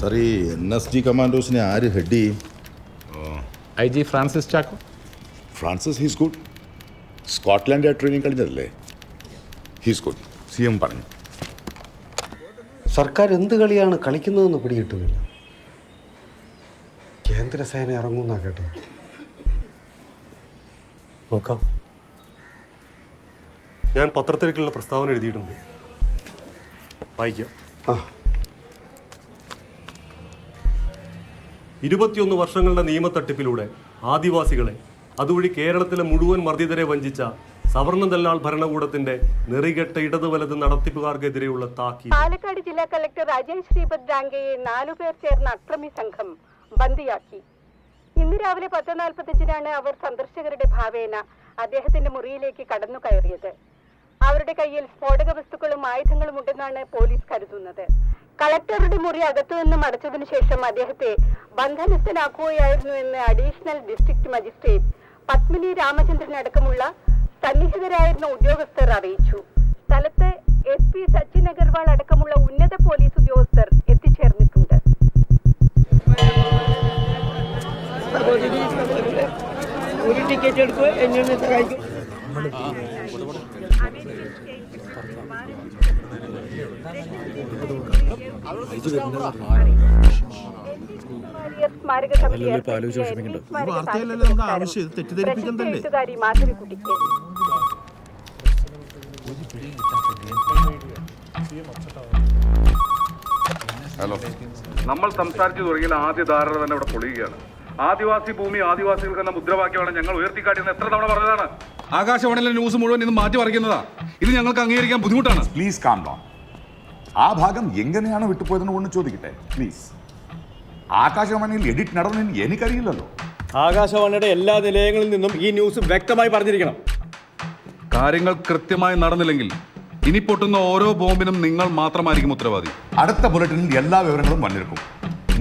Sir ഈ NSG കമാൻഡോസിനെ ആര് head ചെയ്യും? IG Francis Chacko. Francis he's good. Scotland training കഴിഞ്ഞതല്ലേ? He's good. CM പറഞ്ഞു. സർക്കാർ എന്ത് കളിയാണ് കളിക്കുന്നതെന്ന് പിടികിട്ടുന്നില്ല. കേന്ദ്രസേന ഇറങ്ങുന്ന കേട്ടോ. നോക്കാം. ഞാൻ പത്രത്തിലേക്കുള്ള പ്രസ്താവന എഴുതിയിട്ടുണ്ട്, വായിക്കാം. 21 വർഷങ്ങളുടെ നിയമത്തട്ടിപ്പിലൂടെ ആദിവാസികളെ, അതുവഴി കേരളത്തിലെ മുഴുവൻ മർദ്ദിതരെ വഞ്ചിച്ച സവർണ ദല്ലാൾ ഭരണകൂടത്തിന്റെ നെറികെട്ട ഇടതു വലത് നടത്തിപ്പുകാർക്കെതിരെയുള്ള താക്കീത്. പാലക്കാട് ജില്ലാ കളക്ടർ അജയ് ശ്രീപദ്രാംഗയെ 4 പേർ ചേർന്ന അക്രമി സംഘം ബന്ദിയാക്കി. ഇന്ന് രാവിലെ 10:45 അവർ സന്ദർശകരുടെ ഭാവേന അദ്ദേഹത്തിന്റെ മുറിയിലേക്ക് കടന്നു കയറിയത്. അവരുടെ കയ്യിൽ സ്ഫോടക വസ്തുക്കളും ആയുധങ്ങളും ഉണ്ടെന്നാണ് പോലീസ് കരുതുന്നത്. കളക്ടറുടെ മുറി അകത്തുനിന്നും അടച്ചതിനു ശേഷം അദ്ദേഹത്തെ ബന്ധനസ്ഥനാക്കുകയായിരുന്നു എന്ന് additional district magistrate Padmini Ramachandran അടക്കമുള്ള സന്നിഹിതരായിരുന്ന ഉദ്യോഗസ്ഥർ അറിയിച്ചു. സ്ഥലത്ത് SP സച്ചിൻ അഗർവാൾ അടക്കമുള്ള ഉന്നത പോലീസ് ഉദ്യോഗസ്ഥർ എത്തിച്ചേർന്നിട്ടുണ്ട്. ഒരു ടിക്കറ്റ് എടുക്കുക, എന്നെ കഴിക്കും. ഹലോ, നമ്മൾ സംസാരിച്ചു തുടങ്ങിയാൽ ആദ്യ ധാരണ തന്നെ ഇവിടെ പൊളിയുകയാണ്. ആദിവാസി ഭൂമി ആദിവാസികൾക്ക് എന്ന മുദ്രാവാക്യമാണ് ഞങ്ങൾ ഉയർത്തിക്കാട്ടിയെന്ന് എത്ര തവണ പറഞ്ഞതാണ്? ആകാശവാണിയിലെ ന്യൂസ് മുഴുവൻ ഇത് മാറ്റി പറിക്കുന്നതാ. ഇത് ഞങ്ങൾക്ക് അംഗീകരിക്കാൻ ബുദ്ധിമുട്ടാണ്. Please calm down. ആ ഭാഗം എങ്ങനെയാണ് വിട്ടുപോയതെന്ന് ഒന്ന് ചോദിക്കട്ടെ പ്ലീസ്. ആകാശവാണിയിൽ എഡിറ്റ് നടന്നു എനിക്കറിയില്ലല്ലോ. ആകാശവാണിയുടെ എല്ലാ നിലയങ്ങളിൽ നിന്നും ഈ ന്യൂസ് വ്യക്തമായി പറഞ്ഞിരിക്കണം. കാര്യങ്ങൾ കൃത്യമായി നടന്നില്ലെങ്കിൽ ഇനി പൊട്ടുന്ന ഓരോ ബോംബിനും നിങ്ങൾ മാത്രമായിരിക്കും ഉത്തരവാദി. അടുത്ത ബുള്ളറ്റിനിൽ എല്ലാ വിവരങ്ങളും വന്നിരിക്കും.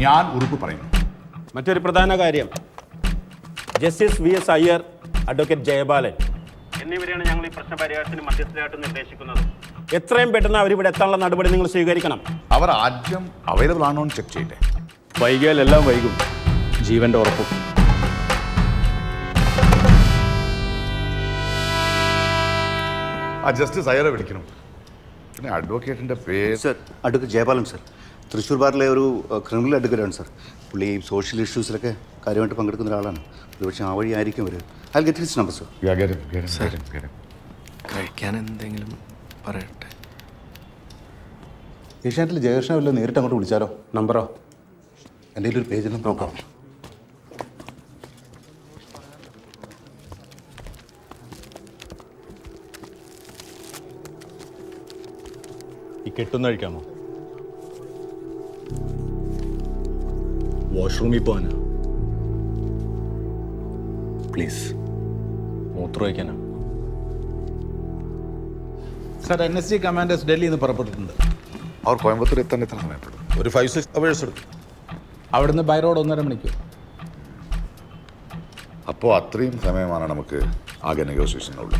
ഞാൻ ഉറപ്പ് പറയുന്നു. മറ്റൊരു പ്രധാന കാര്യം, justice VS Iyer, advocate Jayabalan എന്നിവരെയാണ് ഞങ്ങൾ ഈ പ്രശ്ന പരിഹാരത്തിന് മധ്യസ്ഥരായിട്ട് നിർദ്ദേശിക്കുന്നത്. എത്രയും പെട്ടെന്ന് അവരിവിടെ എത്താനുള്ള നടപടി നിങ്ങൾ സ്വീകരിക്കണം. അവർ ആദ്യം അവൈലബിൾ ആണോ എന്ന് ചെക്ക് ചെയ്യട്ടെ. വൈകിയാൽ എല്ലാം വൈകും, ജീവന്റെ ഉറപ്പും. ആ ജസ്റ്റിസ് അയ്യറെ വിളിക്കണം. പിന്നെ അഡ്വക്കേറ്റിൻ്റെ പേര്? Sir, advocate Jayapalan sir. Thrissur ബാറിലെ ഒരു ക്രിമിനൽ അഡ്വക്കേറ്റാണ് സർ. പുള്ളി സോഷ്യൽ ഇഷ്യൂസിലൊക്കെ കാര്യമായിട്ട് പങ്കെടുക്കുന്ന ഒരാളാണ്. ഒരുപക്ഷെ ആ വഴി ആയിരിക്കും വരും. I get his number sir. കഴിക്കാൻ എന്തെങ്കിലും പറയട്ടെ. ഏഷ്യാനെറ്റിൽ ജയകൃഷ്ണ വല്ല നേരിട്ട് അങ്ങോട്ട് വിളിച്ചാലോ? നമ്പറോ? എൻ്റെ ഒരു പേജിൽ നോക്കാം. ഈ കെട്ടൊന്ന് കഴിക്കാമോ? വാഷ്റൂമിൽ പോകാനാ? പ്ലീസ്. മൂത്രം വയ്ക്കാനാ? സാർ, NSG കമാൻഡേഴ്സ് ഡൽഹിയിൽ നിന്ന് പുറപ്പെട്ടിട്ടുണ്ട്. അവർ കോയമ്പത്തൂർ എത്താൻ എത്ര സമയപ്പെടും? ഒരു 5-6 hours എടുക്കും. അവിടുന്ന് ബൈ റോഡ് 1.5 മണിക്കൂർ. അപ്പോൾ അത്രയും സമയമാണ് നമുക്ക് ആകെ നെഗോസിയേഷനുള്ളത്.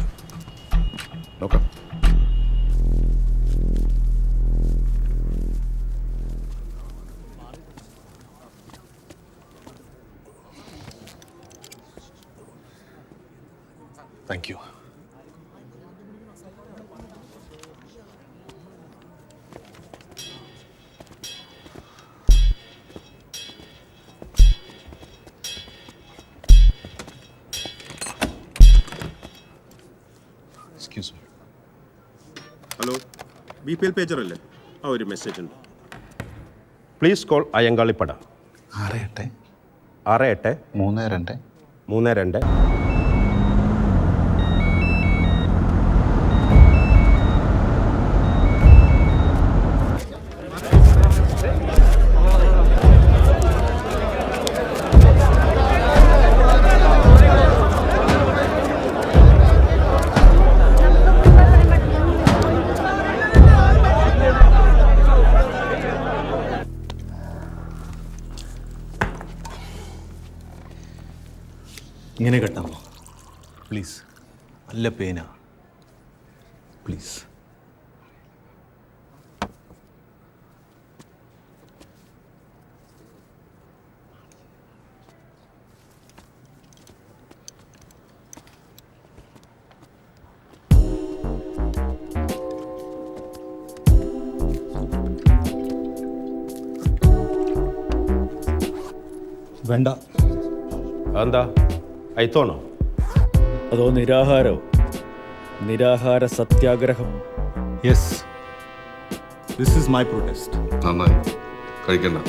നോക്കാം. Thank you. Excuse me. Hello, BPL pager അല്ലേ? ആ ഒരു മെസ്സേജ് ഉണ്ട്. Please call Ayyankalippada 68 68 32 32. ഇങ്ങനെ കെട്ടാമോ പ്ലീസ്? നല്ല പേന പ്ലീസ്. വേണ്ട. അതെന്താ അയത്തോണോ അതോ നിരാഹാരോ? നിരാഹാര സത്യാഗ്രഹം. Yes, this is my protest. നന്നായി, കഴിക്കണ്ട.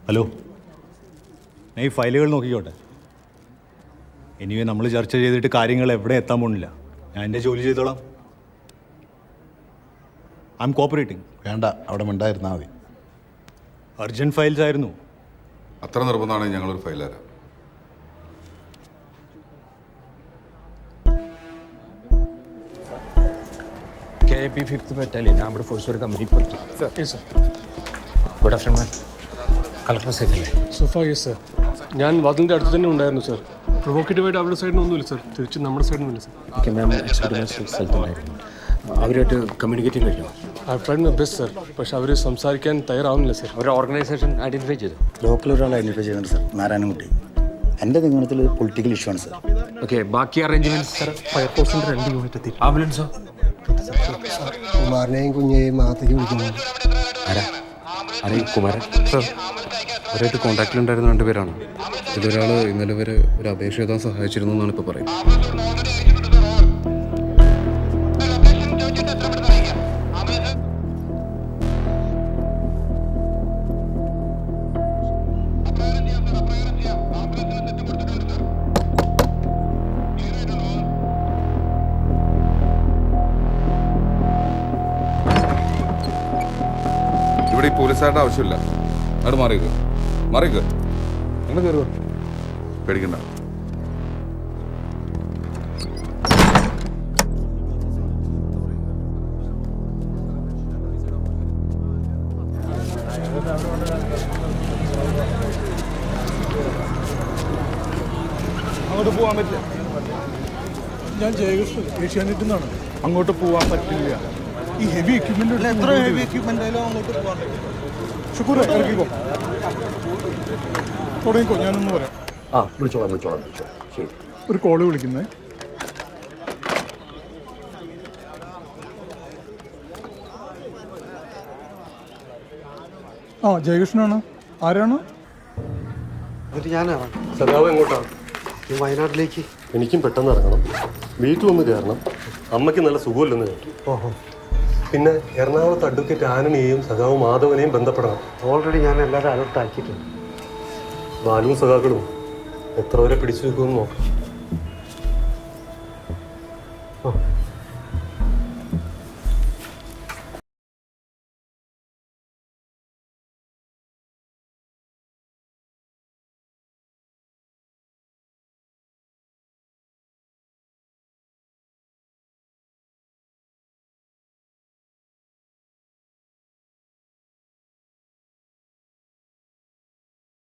ഹലോ, ഞാൻ ഈ ഫയലുകൾ നോക്കിക്കോട്ടെ. ഇനിയും നമ്മൾ ചർച്ച ചെയ്തിട്ട് കാര്യങ്ങൾ എവിടെ എത്താൻ പോകുന്നില്ല. ഞാൻ എൻ്റെ ജോലി ചെയ്തോളാം. I M cooperating. വേണ്ട, അവിടെ മിണ്ടായിരുന്നാൽ മതി. അർജൻറ്റ് ഫയൽസ് ആയിരുന്നു. അത്ര നിർബന്ധമാണെങ്കിൽ ഞങ്ങളൊരു ഫയൽ തരാം. KAP 5th ബറ്റാലിയൻ നമ്മുടെ ഫോഴ്സ് ഒരു കമ്പനി പറ്റി. Good afternoon. കളക്ടർ സെറ്റില്ലേ? Sofa yes sir. ഞാൻ വാതിലിൻ്റെ അടുത്ത് തന്നെ ഉണ്ടായിരുന്നു സർ. പ്രൊവോക്കേറ്റീവായിട്ട് അവരുടെ സൈഡിൽ ഒന്നുമില്ല സർ. തിരിച്ച് നമ്മുടെ സൈഡിൽ സർ. Okay ma'am, സ്ഥലത്തുണ്ടായിരുന്നു. അവരുമായിട്ട് കമ്മ്യൂണിക്കേറ്റ് കഴിഞ്ഞു? I tried my best sir. പക്ഷെ അവർ സംസാരിക്കാൻ തയ്യാറാവുന്നില്ല സർ. അവരുടെ ഓർഗനൈസേഷൻ ഐഡൻറ്റിഫൈ ചെയ്തു? ലോക്കൽ ഒരാൾ ഐഡൻറ്റിഫൈ ചെയ്യുന്നുണ്ട് സർ, നാരായണൻകുട്ടി. എൻ്റെ നിഗമനത്തിൽ പൊളിറ്റിക്കൽ ഇഷ്യൂ ആണ് സർ. ഓക്കെ, ബാക്കി അറേഞ്ച്മെൻറ്റ്സ്? സർ, ഫയർഫോഴ്സിൻ്റെ 2 യൂണിറ്റ് എത്തി. ആംബുലൻസോ? കുമാരനെയും കുഞ്ഞേയും അകത്തേക്ക് വിളിക്കുന്നു. ആരാ? ആരാ ഈ കുമാരൻ? സർ, അവരായിട്ട് കോൺടാക്റ്റിലുണ്ടായിരുന്ന 2 പേരാണ്. ഇതിലൊരാൾ ഇന്നലെ വരെ ഒരു അപേക്ഷ എഴുതാൻ സഹായിച്ചിരുന്നു എന്നാണ് ഇപ്പോൾ പറയുന്നത്. ഇവിടെ ഈ പോലീസുകാരുടെ ആവശ്യമില്ല. അവിടെ മാറിയേക്ക്, മാറിയേക്ക്. നിങ്ങൾ കയറുക, പേടിക്കണ്ട. അങ്ങോട്ട് പോകാൻ പറ്റില്ല. ഞാൻ ജയകൃഷ്ണൻ, ഏഷ്യാനെറ്റിൽ നിന്നാണ്. അങ്ങോട്ട് പോകാൻ പറ്റില്ല. ഈ ഹെവി എക്യുപ്മെന്റ്, എത്ര ഹെവി എക്യുപ്മെന്റ് ആയാലും അങ്ങോട്ട് പോകാൻ പറ്റില്ല. ഷുക്കൂർ, ഇറക്കിക്കോ, തുടങ്ങിക്കോ, ഞാനൊന്ന് പറയാം. വിളിച്ചോളാം. ശരി. ഒരു കോള് വിളിക്കുന്നേ. ആ, ജയകൃഷ്ണനാണ്. ആരാണ്? എന്നിട്ട് ഞാൻ ഇറങ്ങാം. സഖാവ് എങ്ങോട്ടാണ്? വയനാട്ടിലേക്ക്. എനിക്കും പെട്ടെന്ന് ഇറങ്ങണം. വീട്ടിലൊന്ന് കയറണം. അമ്മയ്ക്ക് നല്ല സുഖമില്ലെന്ന് കേട്ടു. ഓഹോ. പിന്നെ എറണാകുളത്ത് അഡ്വക്കേറ്റ് ആനണിയെയും സഖാവ് മാധവനെയും ബന്ധപ്പെടണം. ഓൾറെഡി ഞാൻ എല്ലാവരും അലർട്ട് ആക്കിയിട്ടുണ്ട്. ബാലുവും സഖാക്കളും എത്ര വരെ പിടിച്ചു വെക്കുമെന്ന് നോക്കാം.